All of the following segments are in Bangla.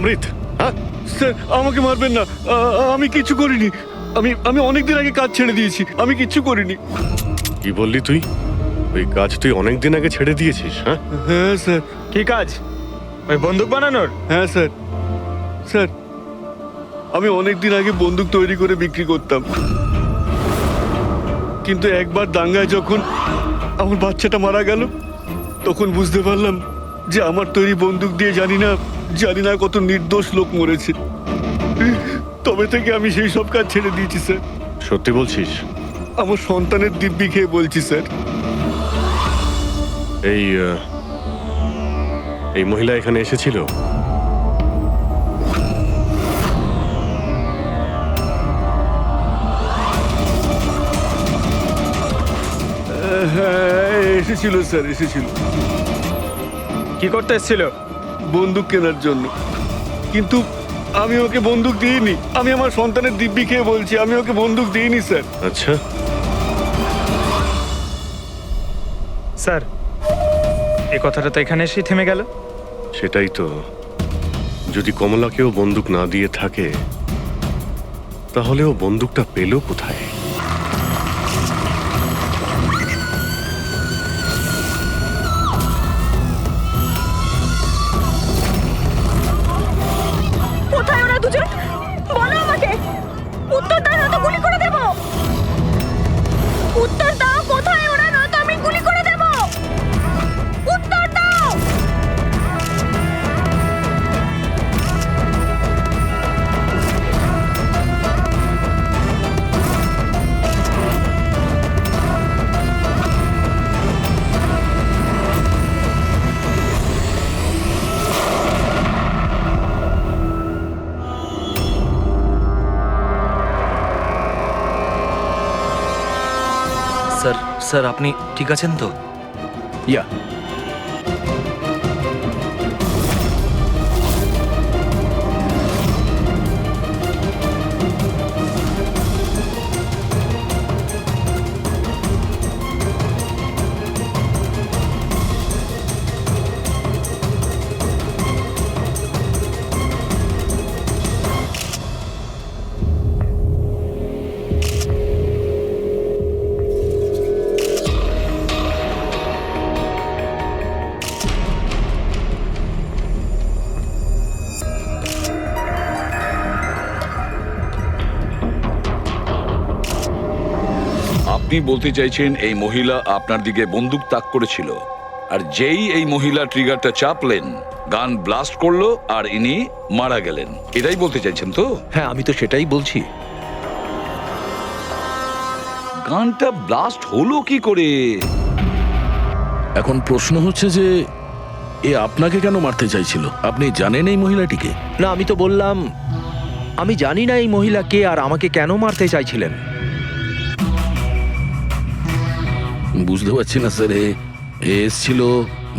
অমৃত, হ্যাঁ? স্যার আমাকে মারবেন না, আমি কিছু করিনি। আমি অনেকদিন আগে কাজ ছেড়ে দিয়েছি, আমি কিচ্ছু করিনি। কি বললি তুই? ওই কাজ তুই অনেকদিন আগে ছেড়ে দিয়েছিস? হ্যাঁ, হ্যাঁ স্যার। কি কাজ? ওই বন্দুক বানানোর? হ্যাঁ স্যার। স্যার আমি অনেকদিন আগে বন্দুক তৈরি করে বিক্রি করতাম, কিন্তু একবার দাঙ্গায় যখন আমার বাচ্চাটা মারা গেল, তখন বুঝতে পারলাম যে আমার তৈরি বন্দুক দিয়ে জানি না কত নির্দোষ লোক মরেছে। তবে থেকে আমি সেই সব কাজ ছেড়ে দিয়েছি স্যার। সত্যি বলছিস? আমার সন্তানের দিব্যি খেয়ে বলছি স্যার। এই মহিলা এখানে এসেছিল? হ্যাঁ এসেছিল স্যার, এসেছিল কি করতে এসেছিল? বন্দুক কেনার জন্য। কিন্তু আমি ওকে বন্দুক দিইনি। আমি আমার সন্তানের দিব্যি খেয়ে বলছি, আমি ওকে বন্দুক দিইনি স্যার। আচ্ছা, স্যার এই কথাটা তো এখানে এসেই থেমে গেল। সেটাই তো। যদি কমলাকেও বন্দুক না দিয়ে থাকে, তাহলে ও বন্দুকটা পেল কোথায়? কোথায় ওরা দুজন? বলো আমাকে, উত্তর দাও নয়তো গুলি করে দেব। উত্তর দাও, কোথায় ওরা, নয়তো আমি গুলি করে দেব। উত্তর দাও। স্যার স্যার আপনি ঠিক আছেন তো? ইয়া আপনি বলতে চাইছেন এই মহিলা আপনার দিকে বন্দুক তাক করেছিল, আর যেই এই মহিলা ট্রিগারটা চাপলেন, গান ব্লাস্ট করলো আর ইনি মারা গেলেন, এটাই বলতে চাইছেন তো? হ্যাঁ আমি তো সেটাই বলছি। গানটা ব্লাস্ট হলো কি করে? এখন প্রশ্ন হচ্ছে যে এ আপনাকে কেন মারতে চাইছিল? আপনি জানেন এই মহিলাটিকে? না আমি তো বললাম আমি জানি না এই মহিলা কে আর আমাকে কেন মারতে চাইছিলেন। বুঝতে পারছি না স্যার। এ এসছিল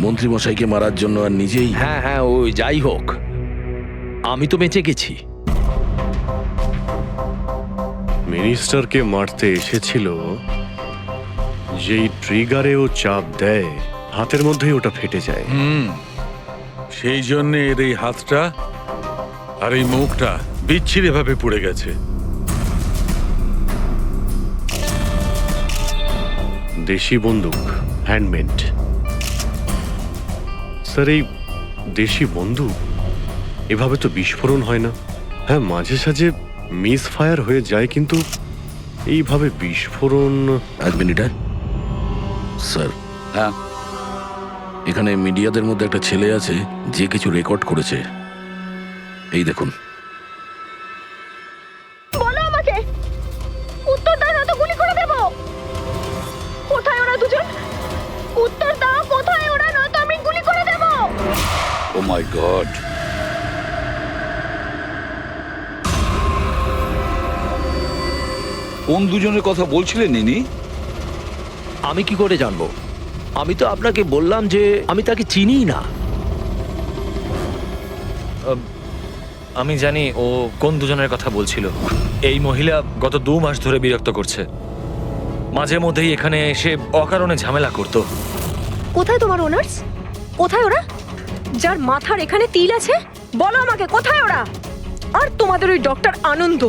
মন্ত্রীমশাইকে মারার জন্য আর নিজেই। হ্যাঁ হ্যাঁ ওই যাই হোক, আমি তো বেঁচে গেছি। মিনিস্টারকে মারতে এসেছিল, যেই ট্রিগারে ও চাপ দেয়, হাতের মধ্যেই ওটা ফেটে যায়। সেই জন্য এর এই হাতটা আর এই মুখটা বিচ্ছিরি ভাবে পুড়ে গেছে। দেশি বন্দুক, হ্যান্ডমেড। স্যার এই দেশি বন্দুক এভাবে তো বিস্ফোরণ হয় না। হ্যাঁ মাঝে সাঝে মিস ফায়ার হয়ে যায়, কিন্তু এইভাবে বিস্ফোরণ। এক মিনিট। স্যার হ্যাঁ, এখানে মিডিয়াদের মধ্যে একটা ছেলে আছে যে কিছু রেকর্ড করেছে। এই দেখুন। বলো আমাকে, উত্তর দাও নয়তো গুলি করে দেব। কোথায় ওরা দুজন? উত্তর দাও, কোথায় ওরা, নয়তো আমি গুলি করে দেব। ও মাই গড। কোন দুজনের কথা বলছিলেন ইনি? আমি কি করে জানবো? আমি তো আপনাকে বললাম যে আমি তাকে চিনি না। আমি জানি ও কোন দুজনের কথা বলছিল। এই মহিলা গত 2 মাস ধরে বিরক্ত করছে। মাঝে মধ্যেই এখানে এসে অকারণে ঝামেলা করত। কোথায় তোমার ওনার্স? কোথায় ওরা, যার মাথার এখানে তিল আছে? বলো আমাকে কোথায় ওরা? আর তোমাদের ওই ডক্টর আনন্দ,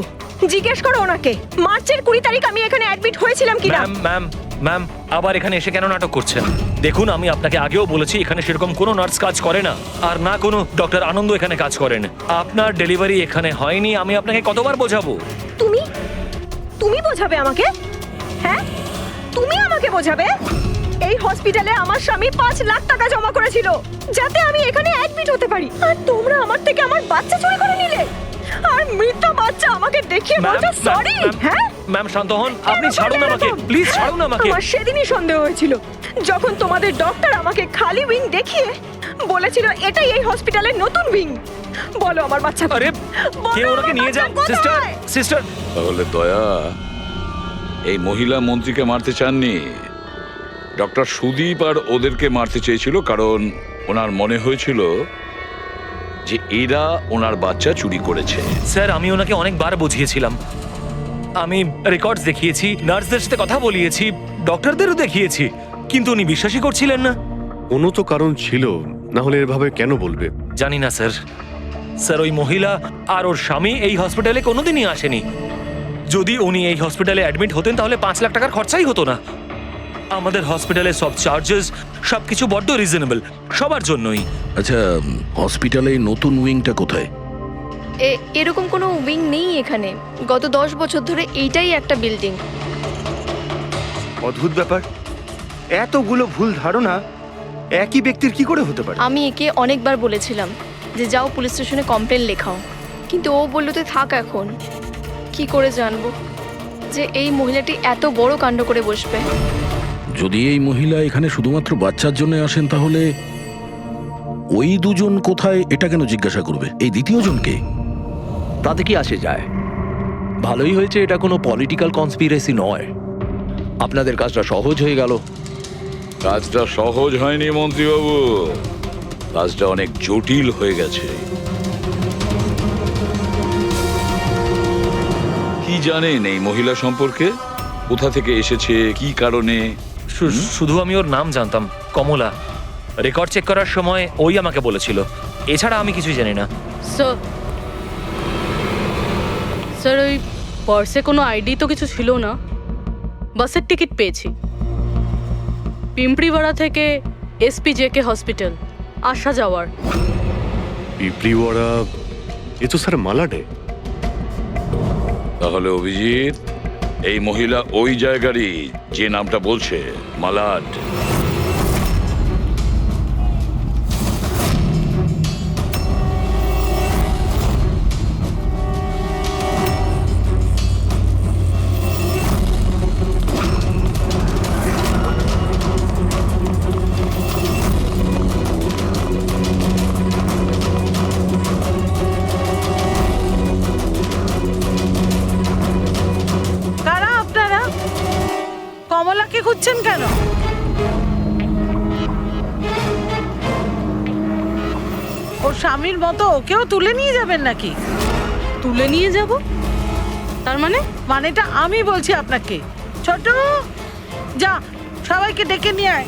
জিজ্ঞেস করো ওনাকে মার্চের 20 তারিখ আমি এখানে অ্যাডমিট হয়েছিলাম কিনা। ম্যাম ম্যাম ম্যাম আবার এখানে এসে কেন নাটক করছেন? দেখুন, আমি আপনাকে আগেও বলেছি এখানে সেরকম কোনো নার্স কাজ করে না, আর না কোনো ডক্টর আনন্দ এখানে কাজ করেন। আপনার ডেলিভারি এখানে হয়নি, আমি আপনাকে কতবার বোঝাবো? তুমি তুমি বোঝাবে আমাকে? হ্যাঁ, তুমি আমাকে বোঝাবে? এই হসপিটালে আমার স্বামী 5 লাখ টাকা জমা করেছিল যাতে আমি এখানে অ্যাডমিট হতে পারি, আর তোমরা আমার থেকে আমার বাচ্চা চুরি করে নিলে, আর মৃত বাচ্চা আমাকে দেখিয়ে বলছো সরি। হ্যাঁ ম্যাম শান্ত হন, আপনি ছাড়ুন আমাকে, প্লিজ ছাড়ুন আমাকে। আমার সেদিনই সন্দেহ হয়েছিল যখন তোমাদের ডক্টর আমাকে খালি উইং দেখিয়ে বলেছিল এটাই এই হসপিটালের নতুন উইং। বলো আমার বাচ্চা আরে বলো কে ওনাকে আমার নিয়ে যান? বাচ্চা সিস্টার কোথায়? সিস্টার তাহলে দয়া এই মহিলা মন্ত্রীকে মারতে চাননি, ডক্টর সুদীপ আর ওদেরকে মারতে চেয়েছিল, কারণ ওনার মনে হয়েছিল যে এরা ওনার বাচ্চা চুরি করেছে। স্যার, আমি ওনাকে অনেকবার বুঝিয়েছিলাম, আমি রেকর্ডস দেখিয়েছি, নার্সদের সাথে কথা বলিয়েছি, ডক্টরদেরও দেখিয়েছি, কিন্তু উনি বিশ্বাসই করছিলেন না। কোনো তো কারণ ছিল, না হলে এভাবে কেন বলবে? জানি না স্যার। স্যার, ওই মহিলা আর ওর স্বামী এই হসপিটালে কোনোদিনই আসেনি। যদি উনি এই হসপিটালে অ্যাডমিট হতেন তাহলে 5 লাখ টাকার খরচাই হতো না। আমাদের হসপিটালে সব চার্জেস সবকিছু বড্ড রিজনেবল সবার জন্যই। আচ্ছা, হসপিটালে এই নতুন উইংটা কোথায়? এরকম কোনো উইং নেই এখানে। গত 10 বছর ধরে এইটাই একটা বিল্ডিং। অদ্ভুত ব্যাপার, এতগুলো ভুল ধারণা একই ব্যক্তির কি করে হতে পারে? আমি একে অনেকবার বলেছিলাম যে যাও পুলিশ স্টেশনে কমপ্লেন লেখাও, কিন্তু ও বলল তুই থাক। এখন কি করে জানবো যে এই মহিলাটি এত বড় কাণ্ড করে বসবে? যদি এই মহিলা এখানে শুধুমাত্র বাচ্চার জন্য আসেন, তাহলে ওই দুজন কোথায় এটা কেন জিজ্ঞাসা করবে? এই দ্বিতীয় জনকে? তাতে কি আসে যায়? ভালোই হয়েছে এটা কোনো পলিটিক্যাল কনস্পিরেসি নয়, আপনাদের কাজটা সহজ হয়ে গেল। কাজটা সহজ হয়নি মন্ত্রীবাবু, কাজটা অনেক জটিল হয়ে গেছে। কি জানেন এই মহিলা সম্পর্কে? কোথা থেকে এসেছে, কি কারণে? শুধু আমি ওর নাম জানতাম, কমলা। রেকর্ড চেক করার সময় ওই আমাকে বলেছিল, এছাড়া আমি কিছুই জানি না। স্যার, ওই পার্সে কোনো আইডি তো কিছু ছিল না। বাসের টিকিট পেয়েছি, পিম্পড়িওয়াড়া থেকে এসপি জেকে হসপিটাল আসা যাওয়ার। পিঁপড়িওয়াড়া, এ তো স্যার মালাডে। তাহলে অভিজিৎ, এই মহিলা ওই জায়গারই যে নামটা বলছে, মালাড। কারা আপনারা? কমলাকে খুঁজছেন কেন? ওর স্বামীর মতো ওকেও তুলে নিয়ে যাবেন নাকি? তুলে নিয়ে যাব? তার মানে? মানেটা আমি বলছি আপনাকে। ছোট, যা সবাইকে ডেকে নিয়ে আয়।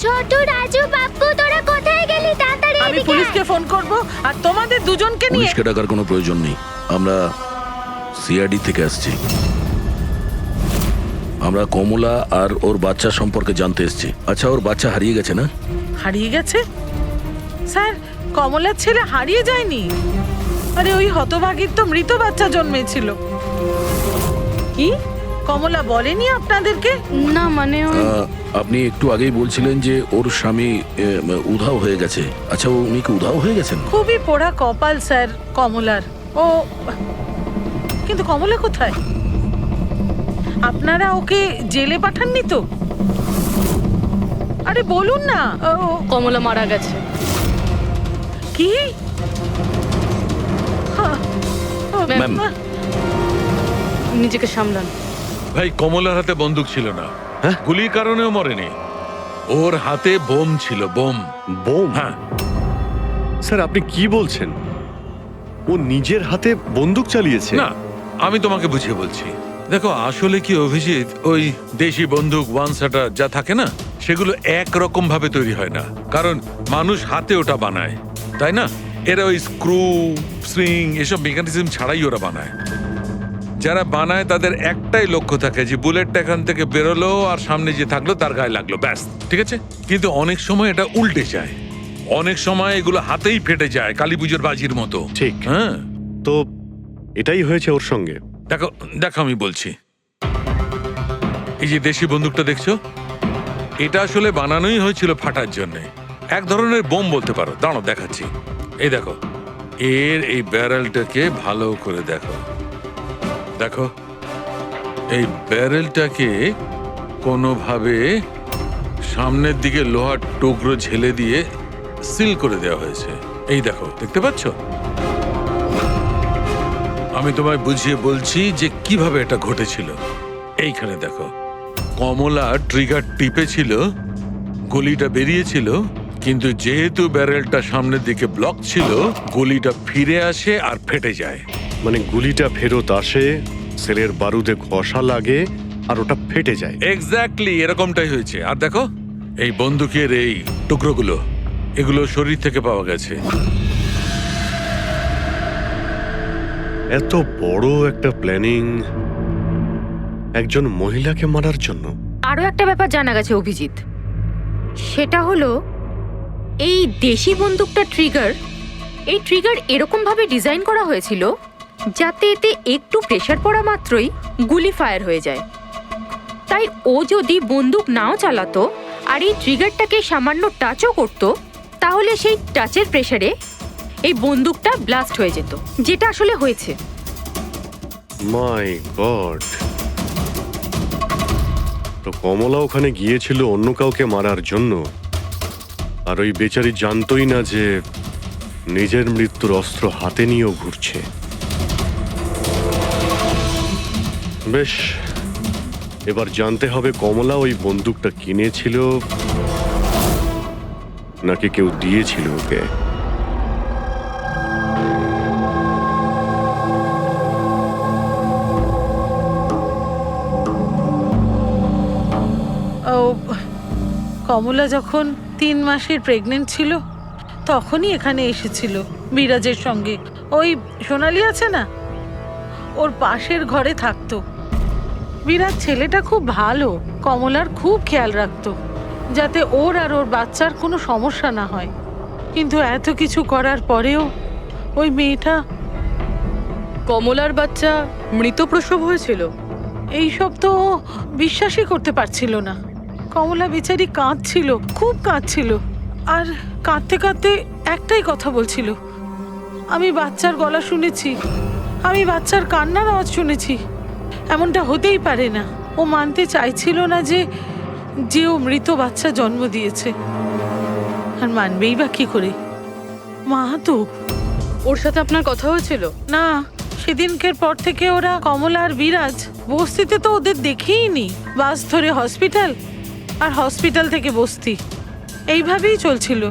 ছোট, রাজু, বাপ্পু, তোরা কোথায় গেলি? তাড়াতাড়ি আমি পুলিশকে ফোন করব, আর তোমাদের দুজনকে নিয়ে। পুলিশকে ডাকার কোনো প্রয়োজন নেই, আমরা সিআইডি থেকে আসছি। আমরা কমলা আর ওর বাচ্চা সম্পর্কে জানতে এসেছি। আচ্ছা, ওর বাচ্চা হারিয়ে গেছে না? হারিয়ে গেছে? স্যার, কমলার ছেলে হারিয়ে যায়নি। আরে ওই হতভাগীর তো মৃত বাচ্চা জন্মেছিল। কি কমলা বলেনি আপনাদেরকে? না, মানে আপনি একটু আগেই বলছিলেন যে ওর স্বামী উধাও হয়ে গেছে। আচ্ছা, উনি কি উধাও হয়ে গেছেন? খুবই পোড়া কপাল স্যার কমলার। ও কিন্তু কমলা কোথায়? আপনারা ওকে জেলে পাঠাননি তো? আরে বলুন না। কমলা মারা গেছে। কি? ম্যাম, নিজেকে সামলান। ভাই, কমলার হাতে বন্দুক ছিল না, গুলির কারণেও মরেনি। ওর হাতে বোম ছিল, বোম। বোম? হ্যাঁ স্যার, আপনি কি বলছেন? ও নিজের হাতে বন্দুক চালিয়েছে? না, আমি তোমাকে বুঝিয়ে বলছি। দেখো, আসলে কি অভিজিৎ, ওই দেশি বন্দুক ওয়ান শাটার যা থাকে না, সেগুলো একরকম ভাবে তৈরি হয় না, কারণ মানুষ হাতে ওটা বানায়, তাই না? এরা ওই স্ক্রু সুইং এসব মেকানিজম ছাড়াই ওরা বানায়। যারা বানায় তাদের একটাই লক্ষ্য থাকে যে বুলেটটা এখান থেকে বেরোলো আর সামনে যে থাকলো তার গায়ে লাগলো, ব্যাস, ঠিক আছে। কিন্তু অনেক সময় এটা উল্টে যায়, অনেক সময় এগুলো হাতেই ফেটে যায়, কালী পুজোর বাজির মতো। ঠিক। হ্যাঁ, তো এটাই হয়েছে ওর সঙ্গে। দেখো দেখো আমি বলছি, এই যে দেশি বন্দুকটা দেখছো, এটা আসলে বানানোই হয়েছিল ফাটার জন্য, এক ধরনের বোম বলতে পারো। দাঁড়াও দেখাচ্ছি। এই দেখো, এর এই ব্যারেলটাকে ভালো করে দেখো, দেখো এই ব্যারেলটাকে কোনোভাবে সামনের দিকে লোহার টুকরো ঝেলে দিয়ে সিল করে দেওয়া হয়েছে। এই দেখো, দেখতে পাচ্ছ? আমি তোমায় বুঝিয়ে বলছি যে কিভাবে এটা ঘটেছিল। এইখানে দেখো, কমলা ট্রিগার টিপেছিল, গুলিটা বেরিয়েছিল, কিন্তু যেহেতু ব্যারেলটা সামনের দিকে ব্লক ছিল, গুলিটা ফিরে আসে আর ফেটে যায়। মানে গুলিটা ফেরত আসে, সেলের বারুদে ঘষা লাগে আর ওটা ফেটে যায়। এক্স্যাক্টলি এরকমটাই হয়েছে। আর দেখো এই বন্দুকের এই টুকরোগুলো, এগুলো শরীর থেকে পাওয়া গেছে। এত বড় একটা প্ল্যানিং একজন মহিলাকে মারার জন্য। আরও একটা ব্যাপার জানা গেছে অভিজিৎ, সেটা হলো এই দেশি বন্দুকটা এই ট্রিগার এরকম ভাবে ডিজাইন করা হয়েছিল যাতে এতে একটু প্রেসার পড়া মাত্রই গুলি ফায়ার হয়ে যায়। তাই ও যদি বন্দুক নাও চালাতো আর এই ট্রিগারটাকে সামান্য টাচও করতো, তাহলে সেই টাচের প্রেসারে এই বন্দুকটা ব্লাস্ট হয়ে যেত, যেটা আসলে হয়েছে। মাই গড! তো কমলা ওখানে গিয়েছিল অন্য কাউকে মারার জন্য, আর ওই বেচারি জানতোই না যে নিজের মৃত্যুর অস্ত্র হাতে নিয়েও ঘুরছে। বেশ, এবার জানতে হবে কমলা ওই বন্দুকটা কিনেছিল নাকি কেউ দিয়েছিল ওকে। ও, কমলা যখন 3 মাসের প্রেগনেন্ট ছিল তখনই এখানে এসেছিল বিরাজের সঙ্গে। ওই সোনালি আছে না, ওর পাশের ঘরে থাকতো। বিরাজ ছেলেটা খুব ভালো, কমলার খুব খেয়াল রাখতো যাতে ওর আর ওর বাচ্চার কোনো সমস্যা না হয়। কিন্তু এত কিছু করার পরেও ওই মেয়েটা, কমলার বাচ্চা মৃত প্রসব হয়েছিল। এইসব তো ও বিশ্বাসই করতে পারছিল না। কমলা বেচারি কাঁদছিল, খুব কাঁদছিল, আর কাঁদতে কাঁদতে একটাই কথা বলছিল, আমি বাচ্চার গলা শুনেছি, আমি বাচ্চার কান্নার আওয়াজ শুনেছি, এমনটা হতেই পারে না। ও মানতে চাইছিল না যে ও মৃত বাচ্চা জন্ম দিয়েছে। আর মানবেই বা কি করে? মা তো। ওর সাথে আপনার কথা হয়েছিল? না, সেদিনকের পর থেকে ওরা, কমলা আর বিরাজ, বস্তিতে তো ওদের দেখেই নি। বাস ধরে হসপিটাল, আর হসপিটাল থেকে বস্তি, এইভাবেই চলছিল।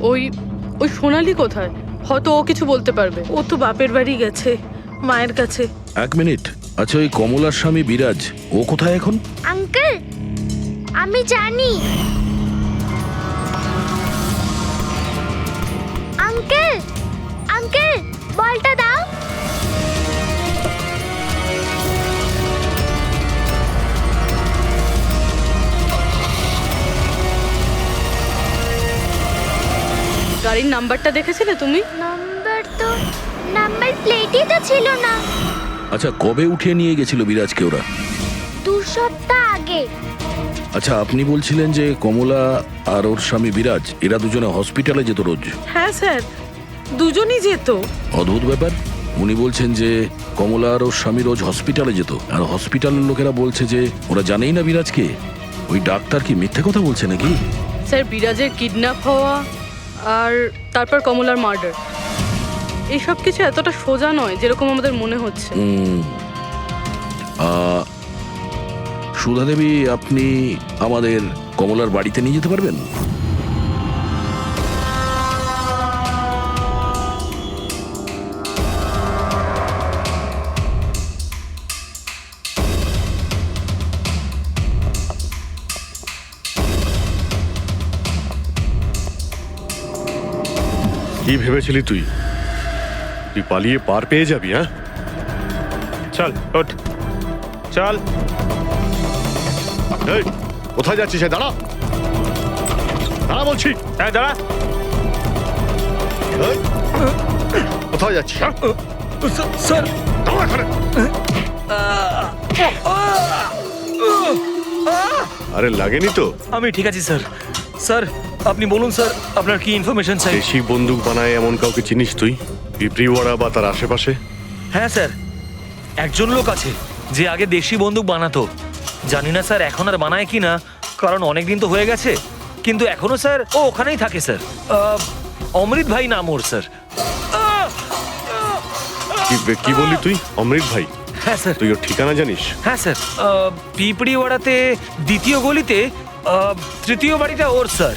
ওই ওই সোনালি কোথায়? হয়তো ও কিছু বলতে পারবে। ও তো বাপের বাড়ি গেছে, মায়ের কাছে। 1 মিনিট। আচ্ছা, ওই কমলার স্বামী বিরাজ, ও কোথায় এখন? আঙ্কেল, আমি জানি। আঙ্কেল, আঙ্কেল, বলটা দাও। গাড়ির নাম্বারটা দেখেছিলে তুমি? নাম্বার প্লেটই তো ছিল না। আচ্ছা, কবে উঠিয়ে নিয়ে গেছিল বিরাজকে ওরা? 2 সপ্তাহ আগে। আচ্ছা, আপনি বলছিলেন যে কমলা আর ওর স্বামী বিরাজ, এরা দুজনে হসপিটালে যেত রোজ? হ্যাঁ স্যার, দুজনই যেত। অদ্ভুত ব্যাপার। উনি বলছেন যে কমলা আর ওর স্বামী রোজ হসপিটালে যেত, আর হসপিটালের লোকেরা বলছে যে ওরা জানেই না বিরাজকে। ওই ডাক্তার কি মিথ্যে কথা বলছে নাকি? স্যার, বিরাজের কিডন্যাপ হওয়া আর তারপর কমলার মার্ডার, এইসব কিছু এতটা সোজা নয় যেরকম আমাদের মনে হচ্ছে। সুধা দেবী, আপনি আমাদের কমলার বাড়িতে নিয়ে যেতে পারবেন? কি ভেবেছিলি তুই? তুই পালিয়ে পার পেয়ে যাবি? হ্যাঁ, চল ওঠ, চল। এই, কোথায় যাচ্ছিস? দাঁড়া, দাঁড়া বলছি। হ্যাঁ দাঁড়া। এই, কোথায় যাচ্ছিস? হ্যাঁ? স্যার, দাঁড়া এখানে। আরে লাগেনি তো? আমি ঠিক আছি স্যার। স্যার আপনি বলুন স্যার, আপনার কি ইনফরমেশন চাই? দেশি বন্দুক বানায় এমন কাউকে চিনিস তুই? পিঁপড়িওয়াড়া বা তার আশেপাশে? হ্যাঁ স্যার, একজন লোক আছে যে আগে দেশি বন্দুক বানাতো। জানি না স্যার এখন আর বানায় কি না, কারণ অনেক দিন তো হয়ে গেছে। কিন্তু এখনো স্যার ও ওখানেই থাকে স্যার। অমৃত ভাই নাম ওর স্যার। কি বললি তুই? অমৃত ভাই? হ্যাঁ স্যার। তুই ওর ঠিকানা জানিস? হ্যাঁ স্যার, পিঁপড়িওয়াড়াতে দ্বিতীয় গলিতে তৃতীয় বাড়িটা ওর স্যার।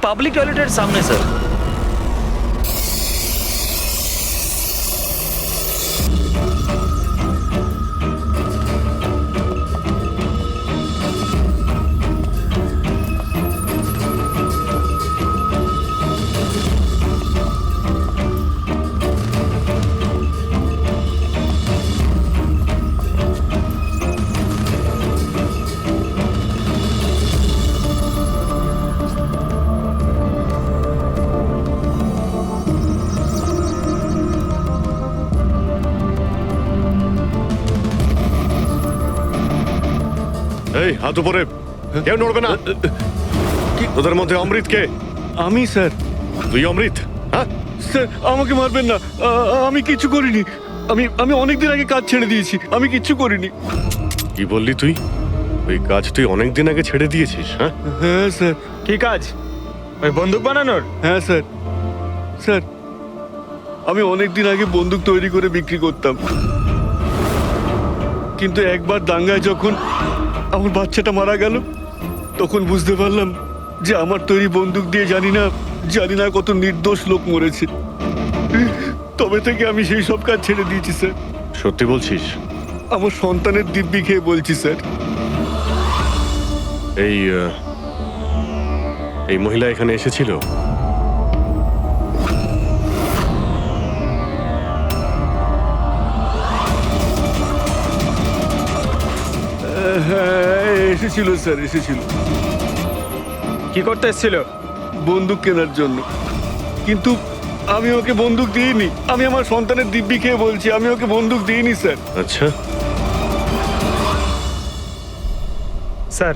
পাবলিক টয়লেটের সামনে স্যার। এই, হাত উপরে, কেউ নড়বে না। তোদের মধ্যে অমৃত কে? আমি স্যার। তুই অমৃত? হ্যাঁ স্যার আমাকে মারবেন না, আমি কিছু করিনি। আমি অনেকদিন আগে কাজ ছেড়ে দিয়েছি, আমি কিচ্ছু করিনি। কি বললি তুই? ওই কাজ তুই অনেকদিন আগে ছেড়ে দিয়েছিস? হ্যাঁ, হ্যাঁ স্যার। কি কাজ? ওই বন্দুক বানানোর? হ্যাঁ স্যার। স্যার আমি অনেকদিন আগে বন্দুক তৈরি করে বিক্রি করতাম, কিন্তু একবার দাঙ্গায় যখন আমার বাচ্চাটা মারা গেল, তখন বুঝতে পারলাম যে আমার তৈরি বন্দুক দিয়ে জানি না কত নির্দোষ লোক মরেছে। তবে থেকে আমি সেই সব কাজ ছেড়ে দিয়েছি স্যার। সত্যি বলছিস? আমার সন্তানের দিব্যি খেয়ে বলছি স্যার। এই মহিলা এখানে এসেছিল? হ্যাঁ এসেছিল স্যার, এসেছিল। কি করতে এসেছিল? বন্দুক কেনার জন্য। কিন্তু আমি ওকে বন্দুক দিইনি। আমি আমার সন্তানের দিব্যি খেয়ে বলছি, আমি ওকে বন্দুক দিইনি স্যার। আচ্ছা, স্যার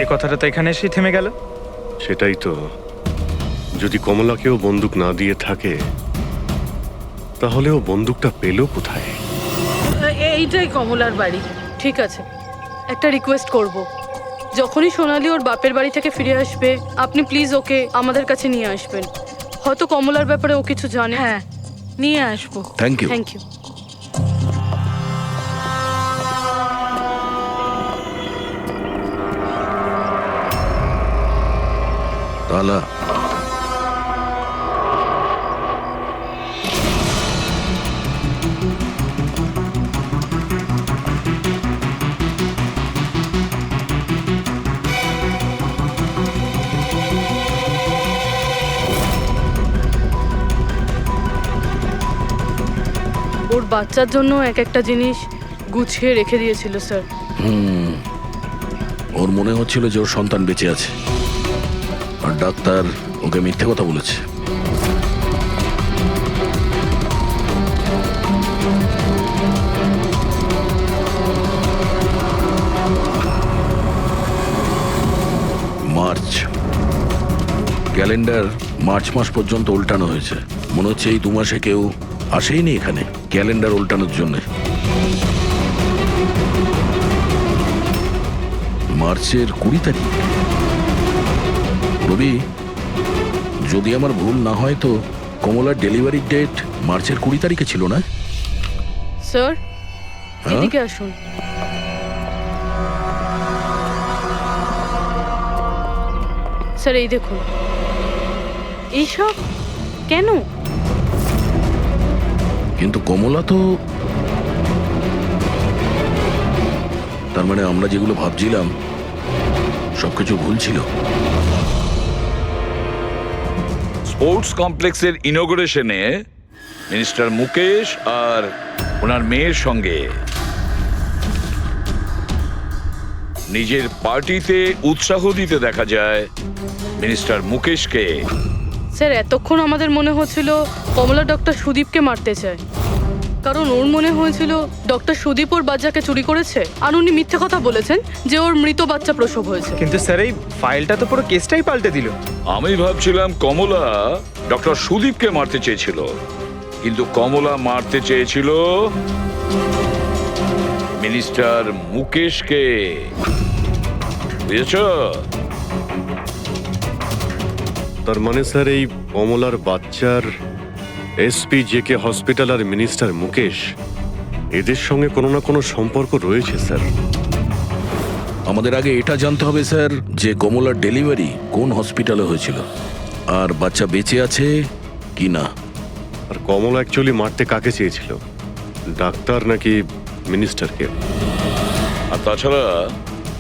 এই কথাটা তো এখানে এসেই থেমে গেল। সেটাই তো। যদি কমলাকেও বন্দুক না দিয়ে থাকে, তাহলে ও বন্দুকটা পেল কোথায়? এইটাই কমলার বাড়ি। ঠিক আছে, একটা রিকোয়েস্ট করব, যখনই সোনালি ওর বাপের বাড়ি থেকে ফিরে আসবে আপনি প্লিজ ওকে আমাদের কাছে নিয়ে আসবেন। হয়তো কমলার ব্যাপারে ও কিছু জানে। হ্যাঁ, নিয়ে আসবো। Thank you. Thank you. তালা ওর বাচ্চার জন্য এক একটা জিনিস গুছিয়ে রেখে দিয়েছিল স্যার। ওর মনে হচ্ছিল যে ওর সন্তান বেঁচে আছে, আর ডাক্তার ওকে মিথ্যে কথা বলেছে। মার্চ ক্যালেন্ডার মার্চ মাস পর্যন্ত উল্টানো হয়েছে। মনে হচ্ছে এই 2 মাসে কেউ আসেইনি এখানে ক্যালেন্ডার উল্টানোর জন্য। মার্চের 20 তারিখ। রবি, যদি আমার ভুল না হয় তো কমলার ডেলিভারি ডেট মার্চের 20 তারিখে ছিল না? স্যার হ্যাঁ? এদিকে আসুন। স্যার এই দেখুন, এইসব কেন? কিন্তু কমলা তো, তার মানে আমরা যেগুলো ভাবছিলাম সবকিছু ভুল ছিল। স্পোর্টস কমপ্লেক্সের ইনোগ্রেশনে মিনিস্টার মুকেশ আর ওনার মেয়ের সঙ্গে নিজের পার্টিতে উৎসাহ দিতে দেখা যায় মিনিস্টার মুকেশকে। স্যার এতক্ষণ আমাদের মনে হচ্ছিল কমলা ডক্টর সুদীপকে মারতে চায়, কারণ ওর মনে হয়েছিল ডক্টর সুদীপ ওর বাচ্চাকে চুরি করেছে আর উনি মিথ্যে কথা বলেছেন যে ওর মৃত বাচ্চা প্রসব হয়েছে। কিন্তু স্যার এই ফাইলটা তো পুরো কেসটাই পাল্টে দিল। আমি ভাবছিলাম কমলা ডক্টর সুদীপকে মারতে চেয়েছিল, কিন্তু কমলা মারতে চেয়েছিল মিনিস্টার মুকেশকে। বুঝেছ? তার মানে স্যার এই কমলার বাচ্চার এসপি জেকে হসপিটাল আর মিনিস্টার মুকেশ এদের সঙ্গে কোনো না কোনো সম্পর্ক রয়েছে স্যার। আমাদের আগে এটা জানতে হবে স্যার যে কমলার ডেলিভারি কোন হসপিটালে হয়েছিল আর বাচ্চা বেঁচে আছে কি না। আর কমলা অ্যাকচুয়ালি মারতে কাকে চেয়েছিল, ডাক্তার নাকি মিনিস্টারকে? আর তাছাড়া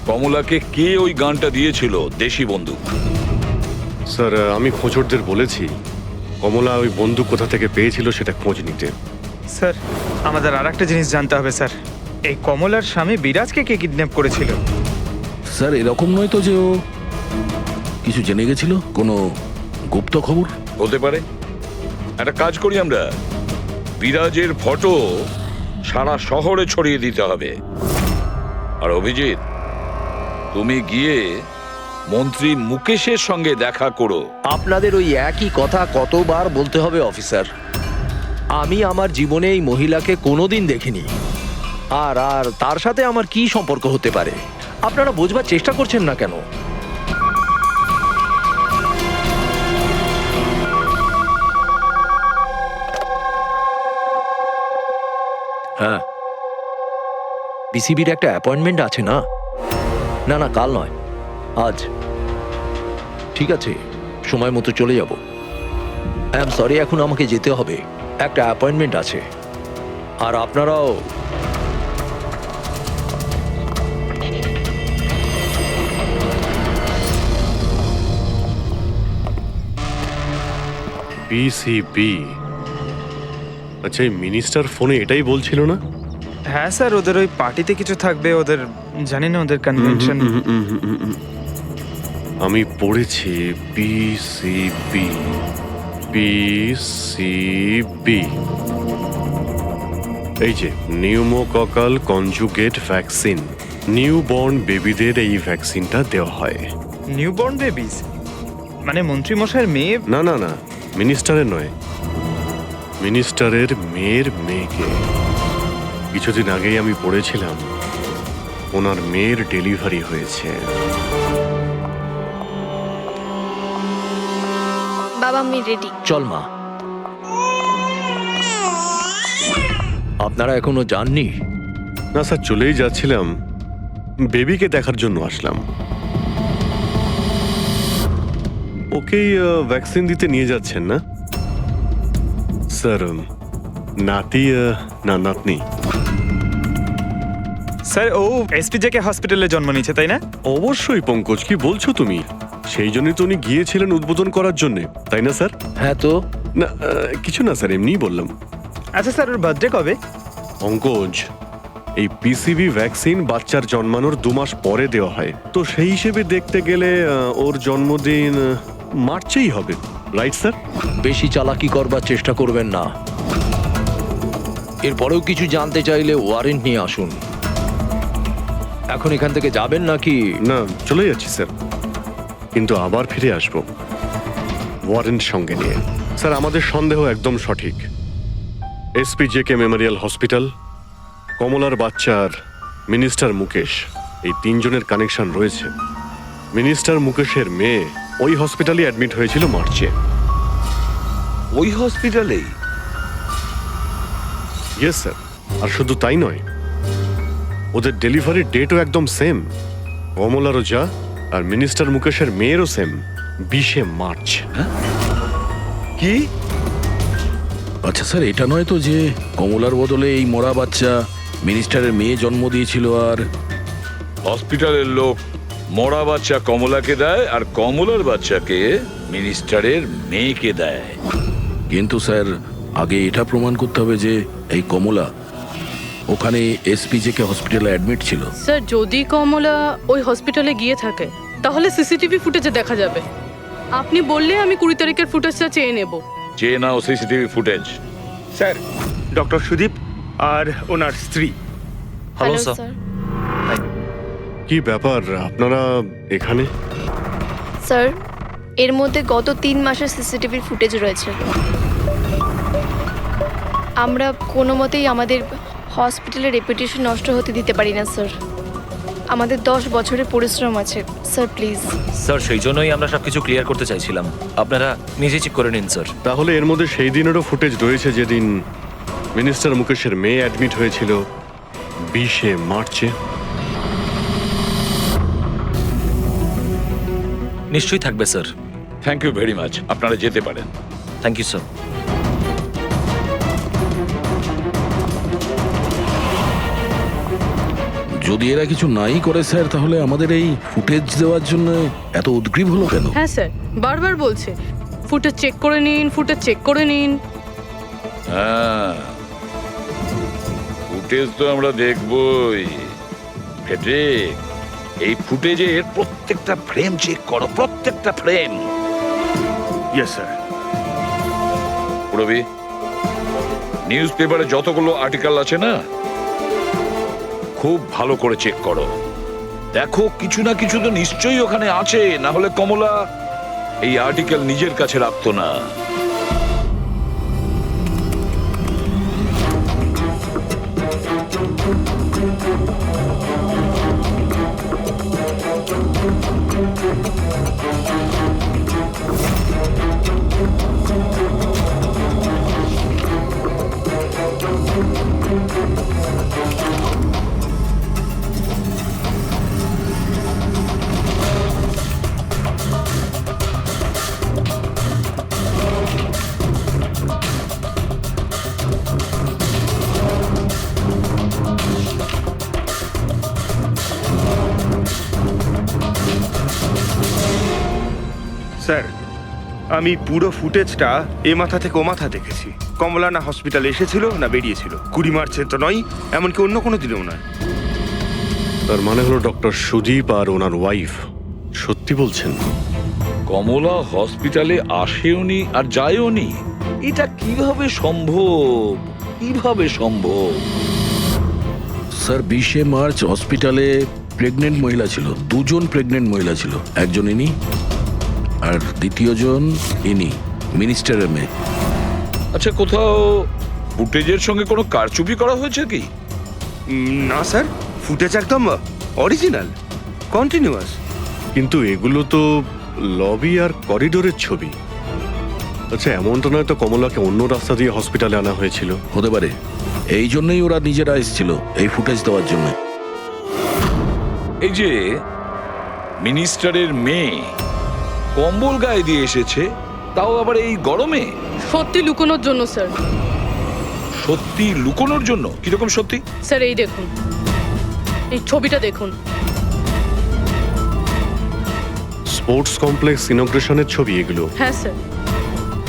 কমলাকে কে ওই গানটা দিয়েছিল, দেশি বন্দুক? স্যার আমি খোঁজরদের বলেছি কমলা ওই বন্দুক কোথা থেকে পেয়েছিল সেটা খোঁজ নিতে। স্যার আমাদের আর একটা জিনিস জানতে হবে স্যার, এই কমলার স্বামী বিরাজকে কে কিডন্যাপ করেছিল? স্যার এরকম নয় তো যে ও কিছু জেনে গেছিল, কোনো গুপ্ত খবর? হতে পারে। একটা কাজ করি আমরা, বিরাজের ফটো সারা শহরে ছড়িয়ে দিতে হবে। আর অভিজিৎ, তুমি গিয়ে মন্ত্রী মুকেশের সঙ্গে দেখা করো। আপনাদের ওই একই কথা কতবার বলতে হবে অফিসার? আমি আমার জীবনে এই মহিলাকে কোনোদিন দেখিনি, আর আর তার সাথে আমার কি সম্পর্ক হতে পারে? আপনারা বোঝবার চেষ্টা করছেন না কেন? হ্যাঁ, বিসিবির একটা অ্যাপয়েন্টমেন্ট আছে না? না না, কাল নয়, আজ। ঠিক আছে, সময় মতো চলে যাব। আই এম সরি, এখন আমাকে যেতে হবে, একটা অ্যাপয়েন্টমেন্ট আছে। আর আপনারাও বিসিবি। আচ্ছা এই মিনিস্টার ফোনে এটাই বলছিল না? হ্যাঁ স্যার, ওদের ওই পার্টিতে কিছু থাকবে, ওদের জানি না ওদের কনভেনশন। আমি পড়েছি বিসিবি। বিসিবি এই যে নিউমোককাল কনজুগেট ভ্যাকসিন, নিউবর্ন বেবিদের এই ভ্যাকসিনটা দেওয়া হয়। নিউবর্ন বেবিজ মানে মন্ত্রী মশাইয়ের মেয়ে? না না না, মিনিস্টারের নয়, মিনিস্টারের মেয়ের মেয়েকে। কিছুদিন আগেই আমি পড়েছিলাম ওনার মেয়ের ডেলিভারি হয়েছে। বাবা আমি রেডি। চল মা। আপনারা এখনো যাননি? না স্যার, চলেই যাচ্ছিলাম, বেবিকে দেখার জন্য আসলাম। ওকেই ভ্যাকসিন দিতে নিয়ে যাচ্ছেন না স্যার? নাতি না নাতনি? স্যার ও এসপিজেকে হসপিটালে জন্ম নিয়েছে, তাই না? অবশ্যই পঙ্কজ, কি বলছো তুমি? সেই জন্যই তো উনি গিয়েছিলেন উদ্বোধন করার জন্য, তাই না স্যার? হ্যাঁ তো। না কিছু না স্যার, এমনিই বললাম। আচ্ছা স্যার, ওর বার্থডে কবে? পঙ্কজ, এই পিসিবি ভ্যাকসিন বাচ্চার জন্মানোর 2 মাস পরে দেওয়া হয়, তো সেই হিসেবে দেখতে গেলে ওর জন্মদিন মার্চেই হবে, রাইট স্যার? বেশি চালাকি করবার চেষ্টা করবেন না। এরপরেও কিছু জানতে চাইলে ওয়ারেন্ট নিয়ে আসুন। এখন এখান থেকে যাবেন নাকি? না, চলে যাচ্ছি স্যার, কিন্তু আবার ফিরে আসব ওয়ারেন্ট সঙ্গে নিয়ে। স্যার আমাদের সন্দেহ একদম সঠিক। এসপি জেকে মেমোরিয়াল হসপিটাল, কমলার বাচ্চার মিনিস্টার মুকেশ, এই 3 জনের কানেকশন রয়েছে। মিনিস্টার মুকেশের মেয়ে ওই হসপিটালে অ্যাডমিট হয়েছিল মার্চে। ওই হসপিটালেই? Yes sir. আর শুধু তাই নয়, ওদের ডেলিভারির ডেটও একদম সেম। কমলারও যা আর মিনিস্টার মুকেশের মেয়েরও সেম, 20 মার্চ। কি? আচ্ছা স্যার, এটা নয় তো যে কমলার বদলে এই মরা বাচ্চা মিনিস্টারের মেয়ে জন্ম দিয়েছিল আর হসপিটালের লোক মরা বাচ্চা কমলাকে দেয় আর কমলার বাচ্চাকে মিনিস্টারের মেয়েকে দেয়। কিন্তু স্যার আগে এটা প্রমাণ করতে হবে যে এই কমলা ওখানে এসপিজেকে হসপিটালে অ্যাডমিট ছিল। স্যার যদি কমলা ওই হসপিটালে গিয়ে থাকে তাহলে সিসিটিভি ফুটেজে দেখা যাবে। আপনি বললে আমি 20 তারিখের ফুটেজটা চেয়ে নেব। চেয়ে নাও CCTV footage. Sir doctor Sudip আর ওনার স্ত্রী। Hello sir. স্যার। কি ব্যাপার আপনারা এখানে? স্যার এর মধ্যে গত 3 মাসের সিসিটিভির ফুটেজ রয়েছে। আমরা কোনো মতেই আমাদের হসপিটালের রেপুটেশন নষ্ট হতে দিতে পারি না স্যার। আমাদের 10 বছরের পরিশ্রম আছে স্যার, প্লিজ। স্যার সেই জন্যই আমরা সবকিছু ক্লিয়ার করতে চাইছিলাম, আপনারা নিজে চেক করে নিন স্যার। তাহলে এর মধ্যে সেই দিনেরও ফুটেজ রয়েছে যেদিন মিনিস্টার মুকেশের মেয়ে অ্যাডমিট হয়েছিল 20শে মার্চে। নিশ্চয়ই থাকবে sir. Thank you very much, আপনারা যেতে পারেন। Thank you sir. যদি এরা কিছু নাই করে স্যার তাহলে আমাদের এই ফুটেজ দেওয়ার জন্য এত উদ্গ্রীব হলো কেন? হ্যাঁ স্যার, বারবার বলছে ফুটেজ চেক করে নিন, ফুটেজ চেক করে নিন। হ্যাঁ, ফুটেজ তো আমরা দেখবই। ফেটে এই ফুটেজের প্রত্যেকটা ফ্রেম চেক করো, প্রত্যেকটা frame. Yes sir. Rabi, news পেপারে যতগুলো আর্টিকেল আছে না, খুব ভালো করে চেক করো। দেখো কিছু না কিছু তো নিশ্চয়ই ওখানে আছে, না হলে কমলা এই আর্টিকেল নিজের কাছে রাখতো না। স্যার আমি পুরো ফুটেজটা এ মাথা থেকে ও মাথা দেখেছি। কমলা না হসপিটালে এসেছিল না বেরিয়েছিল। 20 মার্চে তো নয়, এমনকি অন্য কোনো দিনেও নয়। তার মানে হলো ডক্টর সুদীপ আর ওনার ওয়াইফ সত্যি বলছেন? কমলা হসপিটালে আসেওনি আর যায়ওনি, এটা কিভাবে সম্ভব? কিভাবে সম্ভব? স্যার 20শে মার্চ হসপিটালে প্রেগনেন্ট মহিলা ছিল, 2জন প্রেগনেন্ট মহিলা ছিল। একজন ইনি আর দ্বিতীয়জন ইনি, মিনিস্টারের মেয়ে। আচ্ছা, কোথাও ফুটেজের সঙ্গে কোনো কারচুপি করা হয়েছে কি? না স্যার, ফুটেজ একদম অরিজিনাল, কন্টিনিউয়াস। কিন্তু এগুলো তো লবি আর করিডোরের ছবি। আচ্ছা, এমনটা নয় তো কমলাকে অন্য রাস্তা দিয়ে হসপিটালে আনা হয়েছিল? হতে পারে, এই জন্যই ওরা নিজেরা এসেছিল এই ফুটেজ দেওয়ার জন্য। এই যে মিনিস্টারের মেয়ে কম্বল গায়ে দিয়ে এসেছে, তাও আবার এই গরমে। সত্যি লুকোনোর জন্য স্যার। সত্যি লুকোনোর জন্য? কিরকম সত্যি? স্যার এই দেখুন, এই ছবিটা দেখুন। স্পোর্টস কমপ্লেক্স ইনগ্রেশনের ছবি এগুলো? হ্যাঁ স্যার,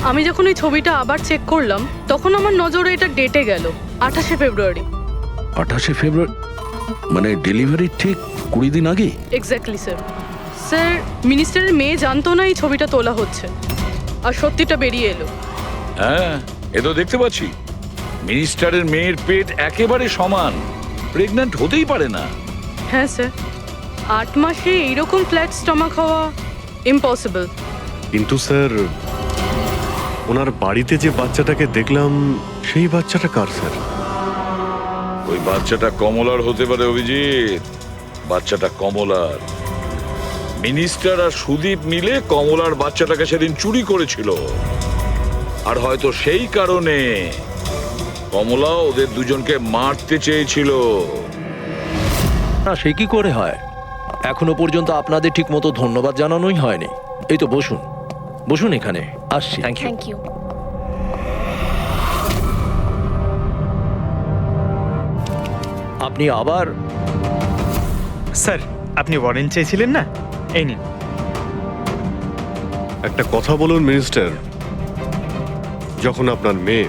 আমি যখন এই ছবিটা আবার চেক করলাম তখন আমার নজরে এটা ডেটে গেল 28শে ফেব্রুয়ারি। 28শে ফেব্রুয়ারি মানে ডেলিভারি ঠিক 20 দিন আগে? Exactly sir. স্যার মিনিস্টারের মেয়ে জানতো না এই ছবিটা তোলা হচ্ছে, আর সত্যিটা বেরিয়ে এলো। হ্যাঁ, এ তো দেখতে পাচ্ছি মিনিস্টারের মেয়ের পেট একেবারে সমান, প্রেগন্যান্ট হতেই পারে না। হ্যাঁ স্যার, 8 মাসে এইরকম ফ্ল্যাট স্টমাক হওয়া ইম্পসিবল। কিন্তু স্যার, ওনার বাড়িতে যে বাচ্চাটাকে দেখলাম সেই বাচ্চাটা কার স্যার? ওই বাচ্চাটা কমলার হতে পারে অভিজিৎ, বাচ্চাটা কমলার। মিনিস্টার আর সুদীপ মিলে কমলার বাচ্চাটাকে সেদিন চুরি করেছিল, আর হয়তো সেই কারণে কমলা ওদের দুজনকে মারতে চেয়েছিল। না, সে কি করে হয়? এখনো পর্যন্ত আপনাদের ঠিক মতো ধন্যবাদ জানানোই হয়নি। এই তো বসুন, বসুন এখানে, আসছি। Thank you. Thank you. আপনি আবার? স্যার আপনি ওয়ারেন্ট চেয়েছিলেন না, এই নিন। একটা কথা বলুন মিনিস্টার, যখন আপনার মেয়ে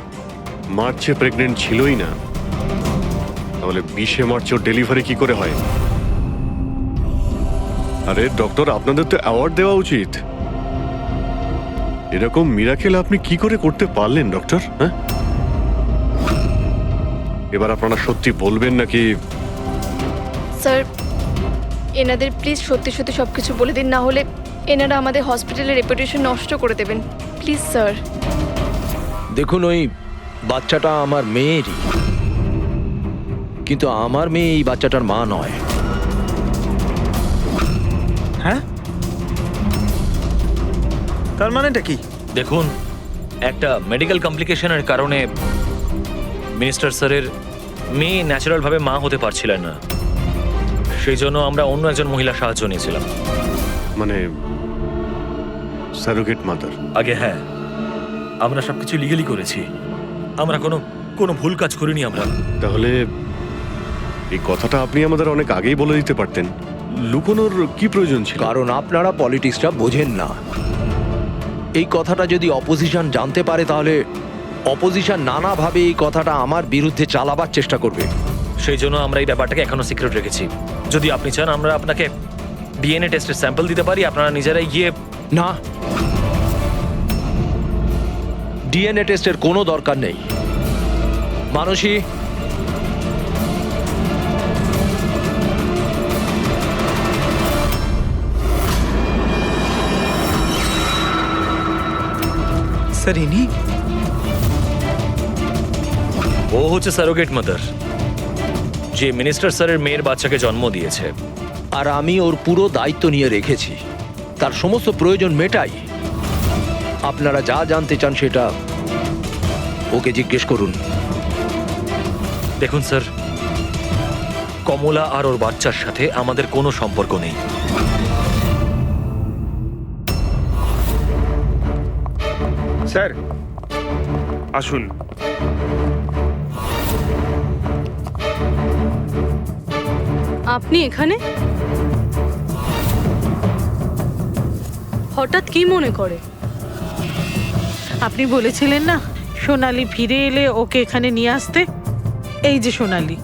মার্চে প্রেগনেন্ট ছিলই না, তাহলে 20 মার্চ ওর ডেলিভারি কি করে হয়? আরে ডক্টর, আপনাদের তো অ্যাওয়ার্ড দেওয়া উচিত। এরকম মিরাকেল আপনি কি করে করতে পারলেন ডক্টর? হ্যাঁ, এবার আপনারা সত্যি বলবেন নাকি? স্যার এনাদের প্লিজ সত্যি সত্যি সব কিছু বলে দিন, না হলে এনারা আমাদের হসপিটালের রেপুটেশন নষ্ট করে দেবেন। Please sir. দেখুন, ওই বাচ্চাটা আমার মেয়েরই, কিন্তু আমার মেয়ে এই বাচ্চাটার মা নয়। হ্যাঁ, তার মানেটা কি? দেখুন, একটা মেডিকেল কমপ্লিকেশনের কারণে মিনিস্টার স্যারের মেয়ে ন্যাচারালভাবে মা হতে পারছিলেন না, সেই জন্য আমরা অন্য একজন মহিলা সাহায্য নিয়েছিলাম। মানে সারোগেট মাদার? আগে হ্যাঁ, আমরা সবকিছু লিগালি করেছি, আমরা কোনো ভুল কাজ করিনি আমরা। তাহলে এই কথাটা আপনি আমাদের অনেক আগেই বলে দিতে পারতেন। লুকোনোর কি প্রয়োজন ছিল? কারণ আপনারা পলিটিক্সটা বোঝেন না। এই কথাটা যদি অপোজিশন জানতে পারে, তাহলে অপোজিশন নানাভাবে এই কথাটা আমার বিরুদ্ধে চালাবার চেষ্টা করবে। সেই জন্য আমরা এই ব্যাপারটাকে এখনো সিক্রেট রেখেছি। যদি আপনি চান আমরা আপনাকে ডিএনএ টেস্টের স্যাম্পল দিতে পারি, আপনারা নিজেরাই গিয়ে। না, ডিএনএ টেস্টের কোনো দরকার নেই। মানসী, স্যার ইনি? ও হচ্ছে সারোগেট মাদার, যে মিনিস্টার স্যারের মেয়ের বাচ্চাকে জন্ম দিয়েছে। আর আমি ওর পুরো দায়িত্ব নিয়ে রেখেছি, তার সমস্ত প্রয়োজন মেটাই। আপনারা যা জানতে চান সেটা ওকে জিজ্ঞেস করুন। দেখুন স্যার, কমলা আর ওর বাচ্চার সাথে আমাদের কোনো সম্পর্ক নেই। স্যার আসুন। আপনি এখানে হঠাৎ কি মনে করে? আপনি বলেছিলেন না সোনালি ফিরে এলে ওকে এখানে নিয়ে আসতে। এই যে সোনালি।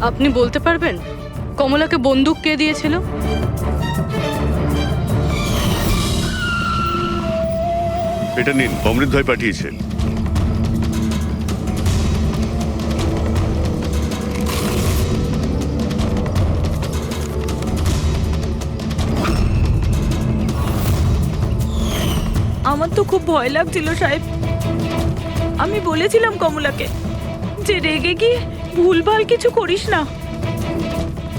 আপনি বলতে পারবেন কমলাকে বন্দুক কে দিয়েছিল? এটা নিন, অমৃত ভাই পাঠিয়েছে। আমার তো খুব ভয় লাগছিল সাহেব। আমি বলেছিলাম কমলাকে যে রেগে গিয়ে ভুলভাল কিছু করিস না,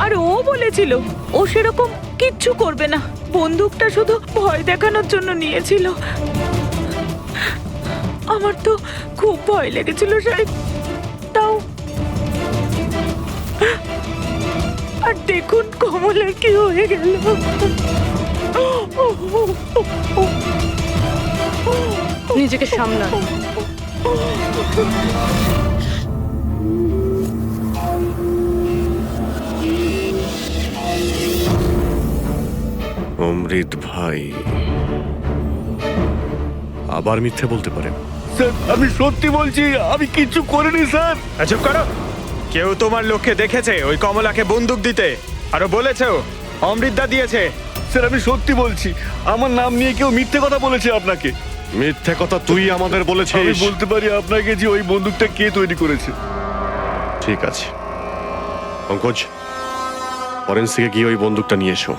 আর ও বলেছিল ও সেরকম কিচ্ছু করবে না, বন্দুকটা শুধু ভয় দেখানোর জন্য নিয়েছিল। আমার তো খুব ভয় লেগেছিল সাহেব। তাও আর দেখুন কমলার কি হয়ে গেল। নিজেকে সামলান। অমৃত ভাই আবার মিথ্যে বলতে পারেন? স্যার আমি সত্যি বলছি, আমি কিচ্ছু করিনি স্যার। চুপ করো। কেউ তোমার লোককে দেখেছে ওই কমলাকে বন্দুক দিতে? আরো বলেছেও অমৃতদা দিয়েছে। স্যার আমি সত্যি বলছি, আমার নাম নিয়ে কেউ মিথ্যে কথা বলেছে আপনাকে। মিথ্যে কথা তুই আমাদের আমি বলেছিস। বলতে পারি আপনাকে যে ওই বন্দুকটা কে তৈরি করেছে। ঠিক আছে পঙ্কজ, ফরেন্সিকে গিয়ে ওই বন্দুকটা নিয়ে এসো।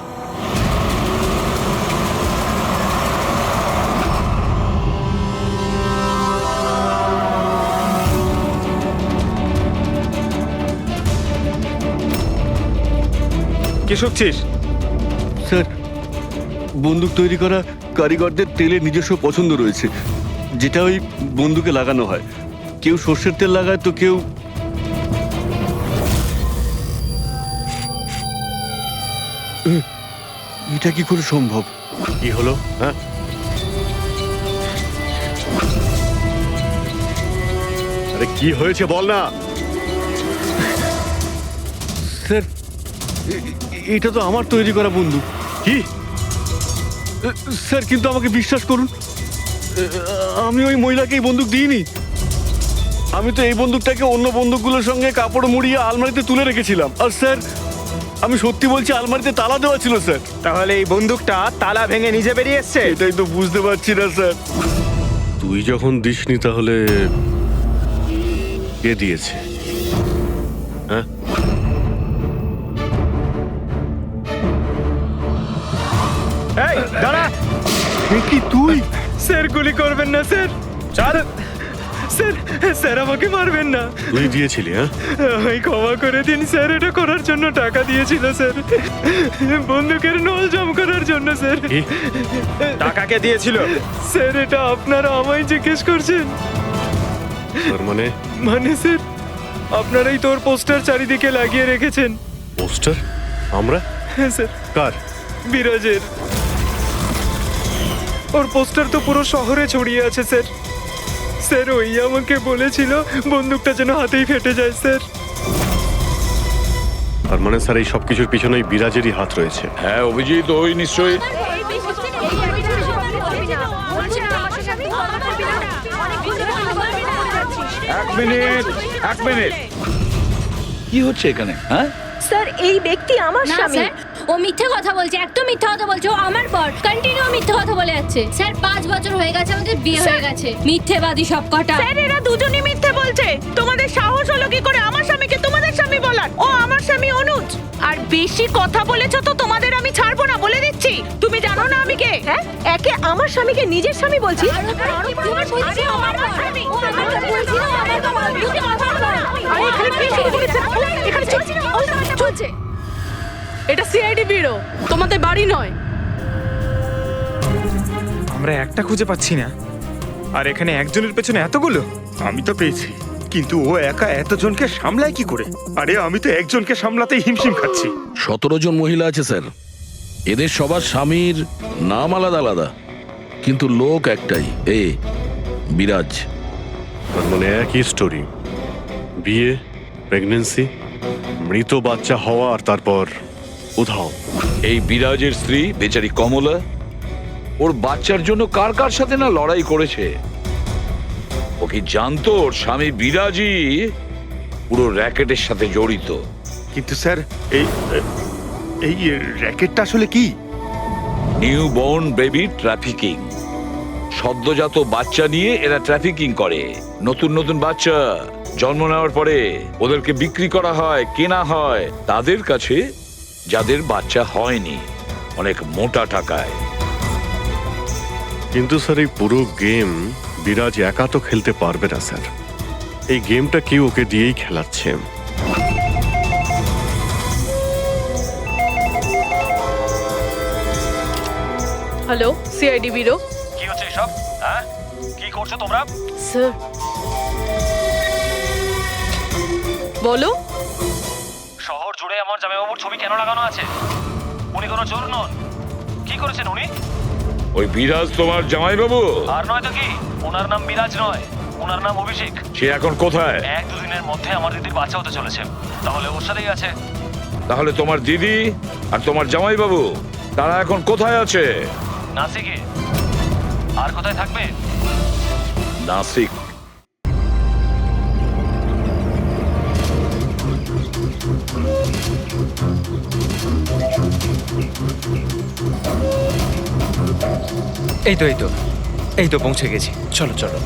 কি শুনছিস? স্যার বন্দুক তৈরি করা কারিগরদের তেলের নিজস্ব পছন্দ রয়েছে, যেটা ওই বন্দুকে লাগানো হয়। কেউ সর্ষের তেল লাগায় তো কেউ। এটা কি করে সম্ভব? কি হলো? হ্যাঁ, আরে কি হয়েছে বল না। স্যার এটা তো আমার তৈরি করা বন্দুক। কি স্যার কিন্তু আমাকে বিশ্বাস করুন, আমি ওই মহিলাকে এই বন্দুক দিইনি। আমি তো এই বন্দুকটাকে অন্য বন্দুকগুলোর সঙ্গে কাপড় মুড়িয়ে আলমারিতে তুলে রেখেছিলাম। আর স্যার আমি সত্যি বলছি, আলমারিতে তালা দেওয়া ছিল স্যার। তাহলে এই বন্দুকটা তালা ভেঙে নিজে বেরিয়ে এসছে? এটাই তো বুঝতে পারছি না স্যার। তুই যখন দিসনি তাহলে কে দিয়েছে? হ্যাঁ, এই দাঁড়া! এ কি তুই? স্যার গুলি করবেন না স্যার। চল স্যার, স্যার আমাকে মারবেন না। তুই দিয়েছিলি? হ্যাঁ, আমায় ক্ষমা করে দিন স্যার, এটা করার জন্য টাকা দিয়েছিল স্যার, বন্দুকের নল জম করার জন্য স্যার। কি? টাকা কে দিয়েছিল? স্যার এটা আপনারা আমায় জিজ্ঞেস করছেন? তার মানে মানে স্যার আপনারাই তোর পোস্টার চারিদিকে লাগিয়ে রেখেছেন। পোস্টার? আমরা? হ্যাঁ স্যার, কার? বিরাজের। ওর পোস্টার তো পুরো শহরে ছড়িয়ে আছে স্যার। স্যার ওই আমাকে বলেছিল বন্দুকটা যেন হাতেই ফেটে যায় স্যার। তার মানে স্যার এই সবকিছুর পিছনেই বিরাজেরই হাত রয়েছে। হ্যাঁ অভিজিৎ, ওই নিশ্চয়ই। এক মিনিট কি হচ্ছে এখানে? হ্যাঁ, স্যার এই ব্যক্তি আমার না স্বামী। স্যার, ও মিথ্যে কথা বলছে, একদম মিথ্যে কথা বলছে। ও আমার পর কন্টিনিউ মিথ্যে কথা বলে যাচ্ছে। স্যার 5 বছর হয়ে গেছে আমাদের বিয়ে হয়ে গেছে। মিথ্যেবাদী সব কটা। স্যার এরা দুজনই মিথ্যে বলছে। তোমাদের সাহস হলো কি করে আমার স্বামীকে তোমাদের স্বামী বলার? ও আমার স্বামী অনুজ। আর বেশি কথা বলেছো তো তোমাদের আমি ছাড়বো না, বলে দিচ্ছি। তুমি জানো না আমি কে? হ্যাঁ, একে আমার স্বামীকে নিজের স্বামী বলছি। তোমার বলছি ও আমার স্বামী। ও আমাকে বলছিল আমার বাবা মিথ্যে কথা বলে। আরে এখানে কি শুরু করেছে? এখানে চলছে। এটা সিআইডি ব্যুরো, তোমাদের বাড়ি নয়। আমরা একটা খুঁজে পাচ্ছি না, আর এখানে একজনের পেছনে এতগুলো। আমি তো পেয়েছি, কিন্তু ও একা এতজনকে সামলায় কি করে? আরে আমি তো একজনকে সামলাতেই হিমশিম খাচ্ছি। 17 জন মহিলা আছে স্যার। এদের সবার স্বামীর নাম আলাদা আলাদা, কিন্তু লোক একটাই, বিরাজ। তার মানে একই স্টোরি, বিয়ে, প্রেগন্যান্সি, মৃত বাচ্চা হওয়া, আর তারপর উধাও। এই বিরাজের স্ত্রী বেচারি কমলা ওর বাচ্চার জন্য কার কার সাথে না লড়াই করেছে। ও কি জানতো ওর স্বামী বিরাজই পুরো র্যাকেটের সাথে জড়িত? কিন্তু স্যার এই এই র্যাকেটটা আসলে কি? New born baby trafficking. সদ্যজাত বাচ্চা নিয়ে এরা ট্রাফিকিং করে। নতুন নতুন বাচ্চা জন্ম নেওয়ার পরে ওদেরকে বিক্রি করা হয়, কেনা হয় তাদের কাছে যাদের বাচ্চা হয়নি, অনেক মোটা টাকায়। কিন্তু স্যার এই পুরো গেম বিরাজ একা তো খেলতে পারবে না স্যার। এই গেমটা কেউ ওকে দিয়েই খেলাচ্ছে। Hello, CID bureau. কি হচ্ছে এসব? হ্যাঁ, কি করছো তোমরা? স্যার বলো। শহর জুড়ে আমার জামাইবাবুর ছবি কেন লাগানো আছে? উনি কোনো চোর নন। কি করেছেন উনি? ওই বিরাজ তোমার জামাইবাবু? আর নয় তো কি, ওনার নাম বিরাজ নয়, ওনার নাম অভিষেক। সে এখন কোথায়? 1-2 দিনের মধ্যে আমার দিদির বাচ্চা হতে চলেছে, তাহলে ওর সাথেই আছে। তাহলে তোমার দিদি আর তোমার জামাইবাবু তারা এখন কোথায় আছে? নাসিকে। আর কোথায় থাকবে? নাসিক। এই তো পৌঁছে গেছি। চলো চলো।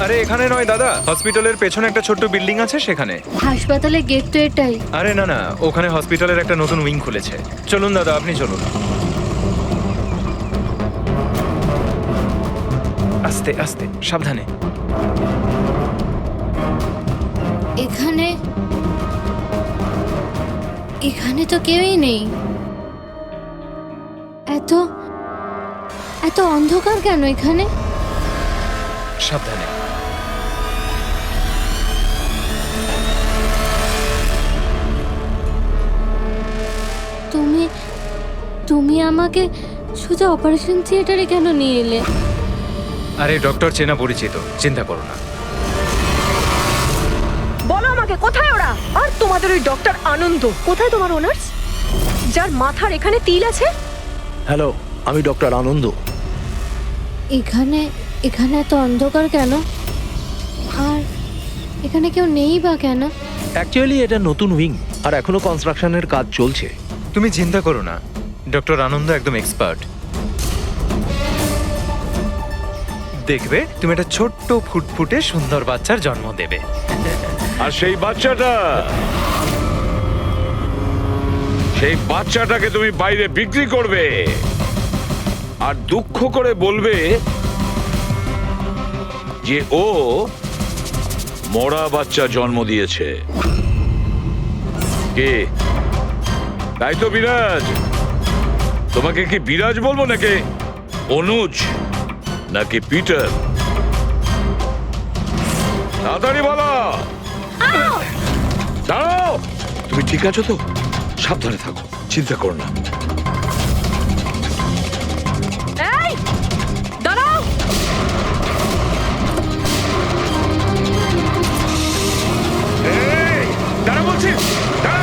আরে এখানে নয় দাদা, হসপিটালের পেছনে একটা ছোট্ট বিল্ডিং আছে সেখানে। হাসপাতালের গেট তো এটাই। আরে না না, ওখানে হসপিটালের একটা নতুন উইং খুলেছে। চলুন দাদা, আপনি চলুন। আস্তে আস্তে, সাবধানে। এখানে এখানে তো কেউই নেই। এত এত অন্ধকার কেন এখানে? সাবধানে। তুমি তুমি আমাকে শুধু অপারেশন থিয়েটারে কেন নিয়ে এলে? আরে ডক্টর চেনা পরিচিত, চিন্তা করো না। বলো আমাকে কোথায় ওরা? আর তোমাদের ওই ডক্টর আনন্দ কোথায়? তোমার ওনার্স যার মাথার এখানে তিল আছে? হ্যালো, আমি ডক্টর আনন্দ। এখানে এখানে এত অন্ধকার কেন? আর এখানে কেউ নেই বা কেন? অ্যাকচুয়ালি এটা নতুন উইং, আর এখনো কনস্ট্রাকশনের কাজ চলছে। তুমি চিন্তা করো না, ডক্টর আনন্দ একদম এক্সপার্ট। দেখবে তুমি একটা ছোট্ট ফুটফুটে সুন্দর বাচ্চার জন্ম দেবে। আর সেই বাচ্চাটাকে তুমি বাইরে বিক্রি করবে আর দুঃখ করে বলবে যে ও মরা বাচ্চা জন্ম দিয়েছে। কে? তাই তো বিরাজ। তোমাকে কি বিরাজ বলবো নাকি অনুজ নাকি পিটার? তাড়াতাড়ি বলো। দাঁড়াও, তুমি ঠিক আছো তো? সাবধানে থাকো, চিন্তা করো না। এই দাঁড়াও। দাঁড়া বলছি, দাঁড়া।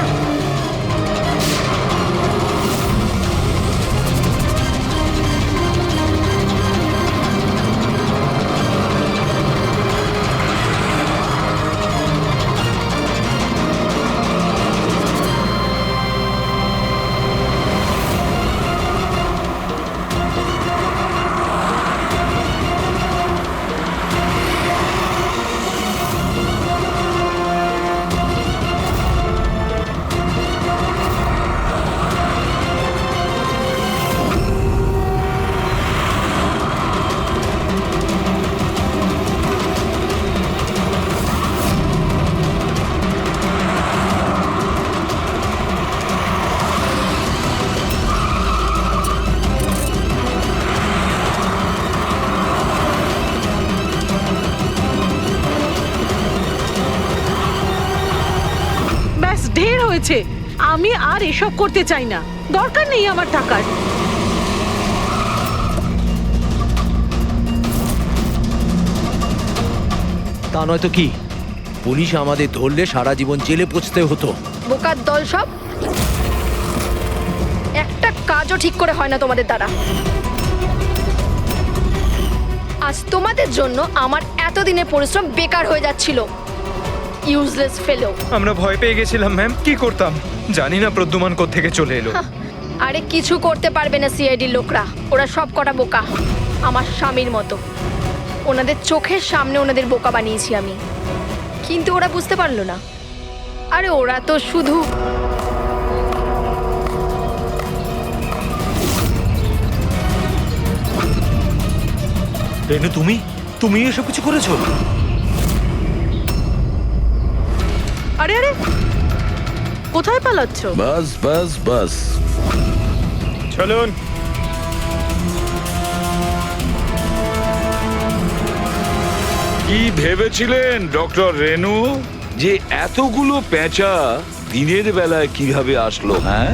ব্যাস ঢের হয়েছে। আমি আর এসব করতে চাই না, দরকার নেই আমার টাকার। তা নয়তো কি, পুলিশ আমাদের ধরলে সারা জীবন জেলে পচতে হতো। বোকার দল সব। একটা কাজও ঠিক করে হয় না তোমাদের দ্বারা। আজ তোমাদের জন্য আমার এতদিনের পরিশ্রম বেকার হয়ে যাচ্ছিল। ইউজলেস ফেলো। আমরা ভয় পেয়ে গেছিলাম ম্যাম, কি করতাম জানি না প্রদ্যুমান কোত্থেকে চলে এলো। আরে কিছু করতে পারবে না সিআইডির লোকরা। ওরা সব কটা বোকা, আমার স্বামীর মতো। ওনাদের চোখের সামনে ওনাদের বোকা বানিয়েছি আমি, কিন্তু ওরা বুঝতে পারলো না। আরে ওরা তো শুধু রেনু, তুমি এসব কিছু করেছো? আরে আরে, কোথায় পালাচ্ছ? বাস বাস বাস। চলুন। কি ভেবেছিলেন ডক্টর রেনু যে এতগুলো পেঁচা দিনের বেলায় কিভাবে আসলো? হ্যাঁ,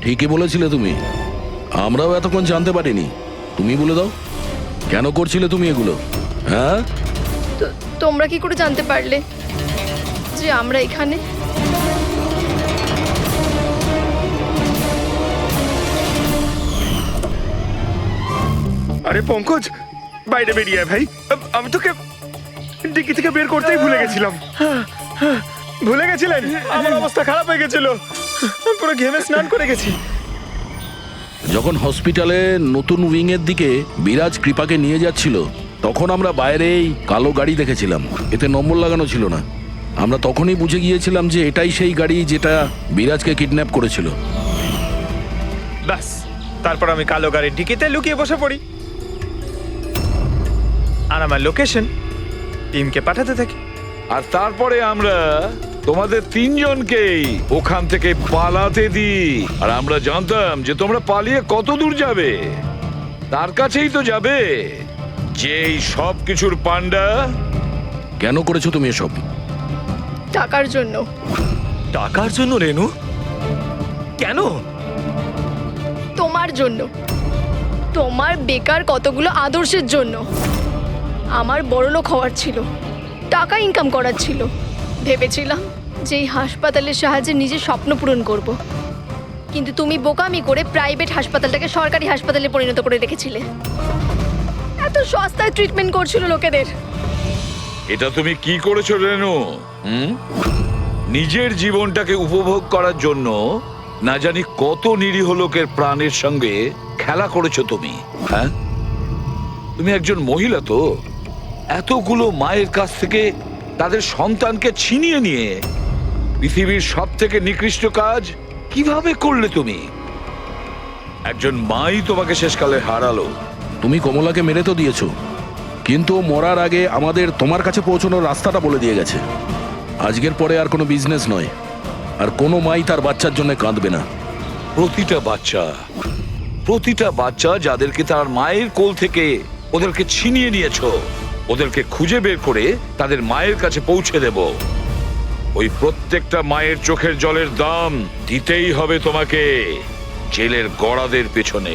ঠিকই বলেছিলে তুমি, আমরাও এতক্ষণ জানতে পারিনি। তুমি বলে দাও, কেন করছিলে তুমি এগুলো? হ্যাঁ, তোমরা কি করে জানতে পারলে যে আমরা এখানে? আরে পঙ্কজ, বাইরে বেরিয়ে আয় ভাই। আমি তোকে ডিকি থেকে বের করতেই ভুলে গেছিলাম। ভুলে গেছিলেন? আমার অবস্থা খারাপ হয়ে গেছিল, পুরো ঘেমে স্নান করে গেছি। যখন হসপিটালে নতুন উইং এর দিকে বিরাজ কৃপাকে নিয়ে যাচ্ছিল, তখন আমরা বাইরেই কালো গাড়ি দেখেছিলাম, এতে নম্বর লাগানো ছিল না। আমরা তখনই বুঝে গিয়েছিলাম যে এটাই সেই গাড়ি যেটা বিরাজকে কিডন্যাপ করেছিল। ব্যাস, তারপর আমি কালো গাড়ির ডিকিতে লুকিয়ে বসে পড়ি, আর আমার লোকেশন টিমকে পাঠাতে থাকি। আর তারপরে আমরা তোমাদের তিনজনকেই ওখান থেকে পালাতে দিই। আর আমরা জানতাম যে তোমরা পালিয়ে কত দূর যাবে, তার কাছেই তো যাবে যেই সব কিছুর পান্ডা। কেন করেছো তুমি এসব? টাকার জন্য। টাকার জন্য রেনু? কেন? তোমার জন্য, তোমার বেকার কতগুলো আদর্শের জন্য। আমার বড়লোক হওয়ার ছিল, টাকা ইনকাম করার ছিল। ভেবেছিলাম যে এই হাসপাতালের সাহায্যে নিজের স্বপ্ন পূরণ করব, কিন্তু তুমি বোকামি করে প্রাইভেট হাসপাতালটাকে সরকারি হাসপাতালে পরিণত করে রেখেছিলে। এত সস্তায় ট্রিটমেন্ট করছিল লোকেদের। এটা তুমি কি করেছো রেনু? নিজের জীবনটাকে উপভোগ করার জন্য না জানি কত নিরীহ লোকের প্রাণের সঙ্গে খেলা করেছো তুমি। হ্যাঁ, তুমি একজন মহিলা তো, এতগুলো মায়ের কাছ থেকে তাদের সন্তানকে ছিনিয়ে নিয়ে পৃথিবীর সব থেকে নিকৃষ্ট কাজ কিভাবে করলে তুমি? একজন মাই তোমাকে শেষকালে হারালো। তুমি কমলাকে মেরে তো দিয়েছো, কিন্তু ও মরার আগে আমাদের তোমার কাছে পৌঁছানোর রাস্তাটা বলে দিয়ে গেছে। আজকের পরে আর কোনো বিজনেস নয়, আর কোনো মাই তার বাচ্চার জন্য কাঁদবে না। প্রতিটা বাচ্চা যাদেরকে তার মায়ের কোল থেকে ওদেরকে ছিনিয়ে নিয়েছো, ওদেরকে খুঁজে বের করে তাদের মায়ের কাছে পৌঁছে দেব। ওই প্রত্যেকটা মায়ের চোখের জলের দাম দিতেই হবে তোমাকে জেলের গড়াদের পেছনে।